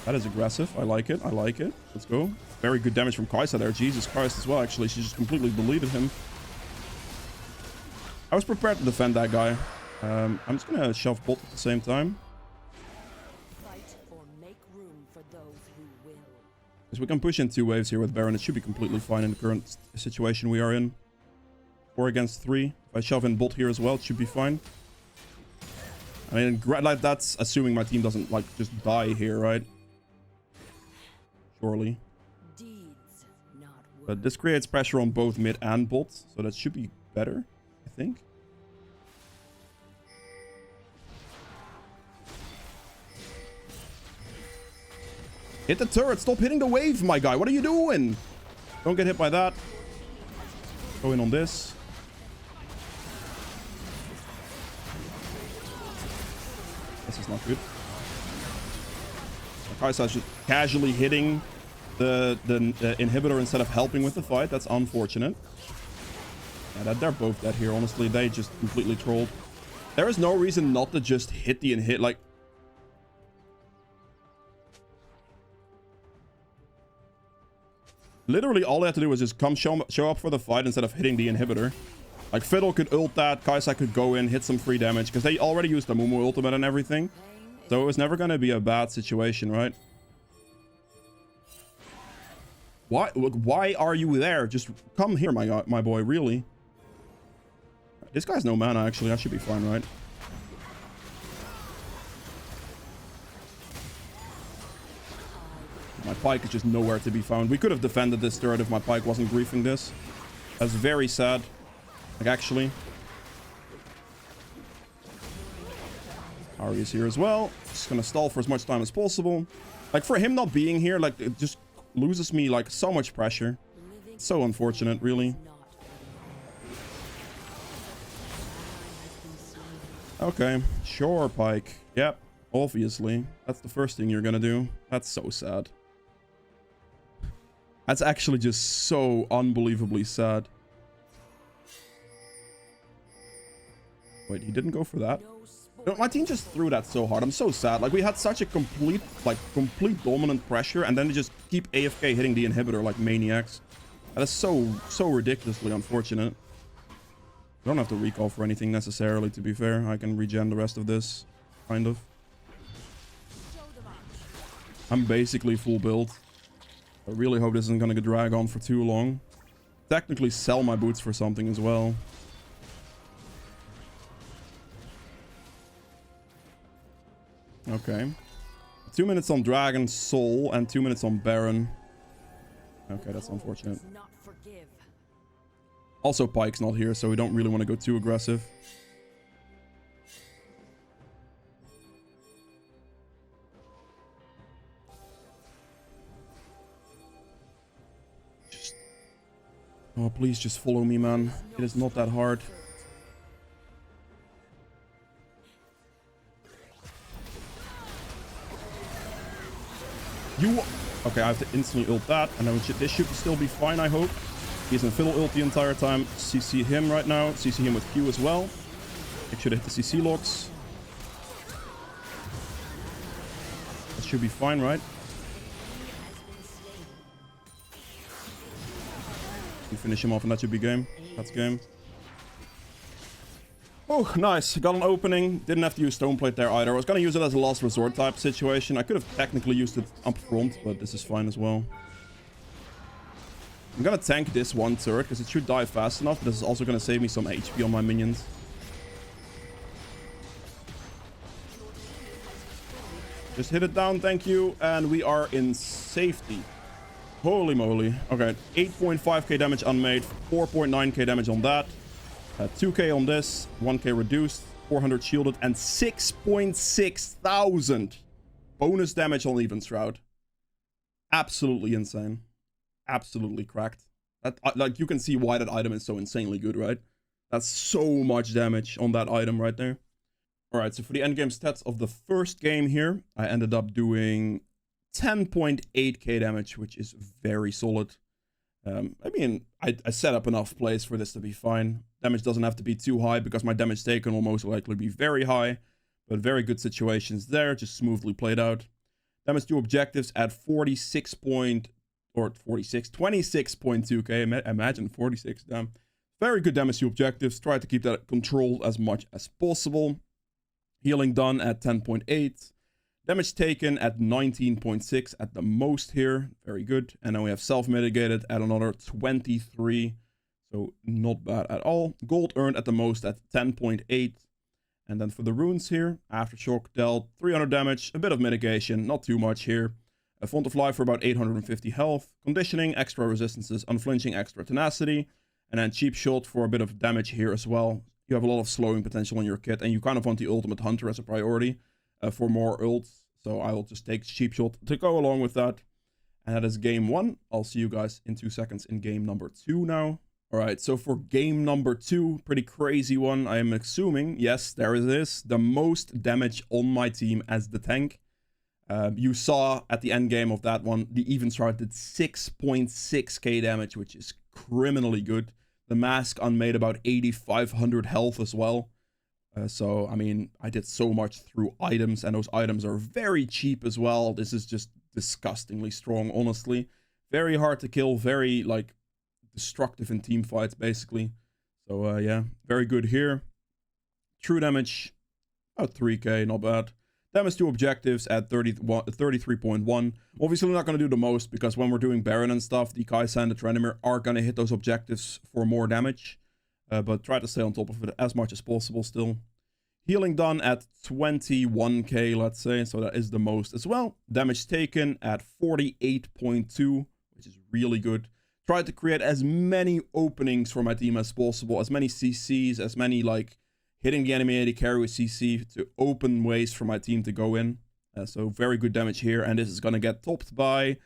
That is aggressive. I like it. I like it. Let's go. Very good damage from Kai'Sa there. Jesus Christ as well, actually. She just completely deleted him. I was prepared to defend that guy. I'm just going to shove bot at the same time. Fight or make room for those who will. Because we can push in 2 waves here with Baron. It should be completely fine in the current situation we are in. 4 against 3. If I shove in bot here as well, it should be fine. I mean, like, that's assuming my team doesn't, like, just die here, right? Surely. Deeds, not words. But this creates pressure on both mid and bot. So that should be better, I think. Hit the turret. Stop hitting the wave, my guy. What are you doing? Don't get hit by that. Go in on this. This is not good. Kai'Sa just casually hitting the inhibitor instead of helping with the fight. That's unfortunate. Yeah, they're both dead here. Honestly, they just completely trolled. There is no reason not to just hit the inhibit. Like, literally, all they had to do was just come show up for the fight instead of hitting the inhibitor. Like, Fiddle could ult that, Kai'Sa could go in, hit some free damage, because they already used the Mumu ultimate and everything. So it was never going to be a bad situation, right? Why? Look, why are you there? Just come here, my boy, really. This guy's no mana, actually. I should be fine, right? My pike is just nowhere to be found. We could have defended this turret if my pike wasn't griefing this. That's very sad. Like, actually. Ari is here as well. Just gonna stall for as much time as possible. Like, for him not being here, like, it just loses me, like, so much pressure. It's so unfortunate, really. Okay. Sure, Pike. Yep. Obviously. That's the first thing you're gonna do. That's so sad. That's actually just so unbelievably sad. Wait, he didn't go for that? No, my team just threw that so hard. I'm so sad. Like, we had such a complete dominant pressure, and then they just keep AFK hitting the inhibitor like maniacs. That is so ridiculously unfortunate. I don't have to recall for anything necessarily, to be fair. I can regen the rest of this, kind of. I'm basically full build. I really hope this isn't going to drag on for too long. Technically sell my boots for something as well. Okay. 2 minutes on Dragon Soul and 2 minutes on Baron. Okay, that's unfortunate. Also, Pike's not here, so we don't really want to go too aggressive. Oh, please just follow me, man. It is not that hard. Okay, I have to instantly ult that, and then this should still be fine, I hope. He's in Fiddle ult the entire time. CC him right now. CC him with Q as well. Make sure to hit the CC locks. That should be fine, right? You finish him off and that should be game. That's game. Oh, nice. Got an opening. Didn't have to use Stoneplate there either. I was going to use it as a last resort type situation. I could have technically used it up front, but this is fine as well. I'm going to tank this one turret because it should die fast enough. This is also going to save me some HP on my minions. Just hit it down, thank you. And we are in safety. Holy moly. Okay, 8.5k damage unmade, 4.9k damage on that. 2k on this, 1k reduced, 400 shielded, and 6.6 thousand bonus damage on Even Shroud. Absolutely insane. Absolutely cracked. That, like, you can see why that item is so insanely good, right? That's so much damage on that item right there. Alright, so for the endgame stats of the first game here, I ended up doing 10.8k damage, which is very solid. I mean, I set up enough plays for this to be fine. Damage doesn't have to be too high because my damage taken will most likely be very high. But very good situations there, just smoothly played out. Damage to objectives at 26.2k. Imagine 46, damn. Very good damage to objectives. Try to keep that controlled as much as possible. Healing done at 10.8. Damage taken at 19.6 at the most here. Very good. And then we have self-mitigated at another 23. So not bad at all. Gold earned at the most at 10.8. And then for the runes here, Aftershock dealt 300 damage, a bit of mitigation, not too much here. A Font of Life for about 850 health. Conditioning, extra resistances, unflinching, extra tenacity. And then Cheap Shot for a bit of damage here as well. You have a lot of slowing potential in your kit, and you kind of want the Ultimate Hunter as a priority for more ults. So I will just take Cheap Shot to go along with that. And that is game 1. I'll see you guys in 2 seconds in game number 2 now. Alright, so for game number 2, pretty crazy one. I am assuming, yes, there it is, the most damage on my team as the tank. You saw at the end game of that one, the Even Shroud did 6.6k damage, which is criminally good. The Mask unmade about 8,500 health as well. So, I mean, I did so much through items, and those items are very cheap as well. This is just disgustingly strong, honestly. Very hard to kill, very, like, destructive in team fights, basically. So, yeah, very good here. True damage, about 3k, not bad. Damage to objectives at 33.1. Obviously, we're not going to do the most, because when we're doing Baron and stuff, the Kai'Sa and the Trenimir are going to hit those objectives for more damage. But try to stay on top of it as much as possible still. Healing done at 21k, let's say, so that is the most as well. Damage taken at 48.2, which is really good. Try to create as many openings for my team as possible, as many CCs, as many, like, hitting the enemy AD carry with CC to open ways for my team to go in. So very good damage here, and this is going to get topped by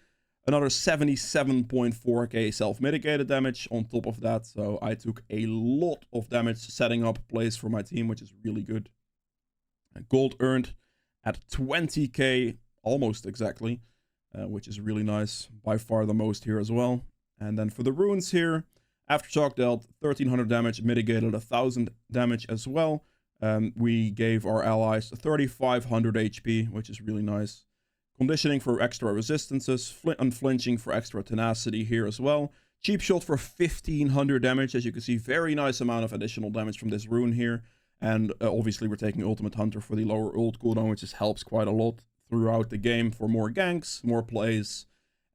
another 77.4k self-mitigated damage on top of that. So I took a lot of damage setting up plays for my team, which is really good. Gold earned at 20k, almost exactly, which is really nice. By far the most here as well. And then for the runes here, Aftershock dealt 1300 damage, mitigated 1000 damage as well. We gave our allies 3500 HP, which is really nice. Conditioning for extra resistances, unflinching for extra tenacity here as well. Cheap Shot for 1500 damage, as you can see, very nice amount of additional damage from this rune here. And obviously we're taking Ultimate Hunter for the lower ult cooldown, which just helps quite a lot throughout the game for more ganks, more plays,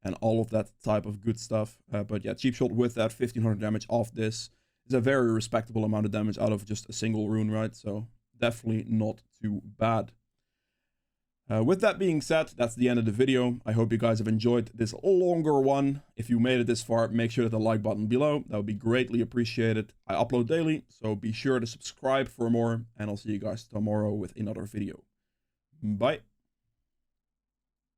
and all of that type of good stuff. But yeah, Cheap Shot with that 1500 damage off this is a very respectable amount of damage out of just a single rune, right? So definitely not too bad. With that being said, that's the end of the video. I hope you guys have enjoyed this longer one. If you made it this far, make sure to hit the like button below. That would be greatly appreciated. I upload daily, so be sure to subscribe for more, and I'll see you guys tomorrow with another video. Bye.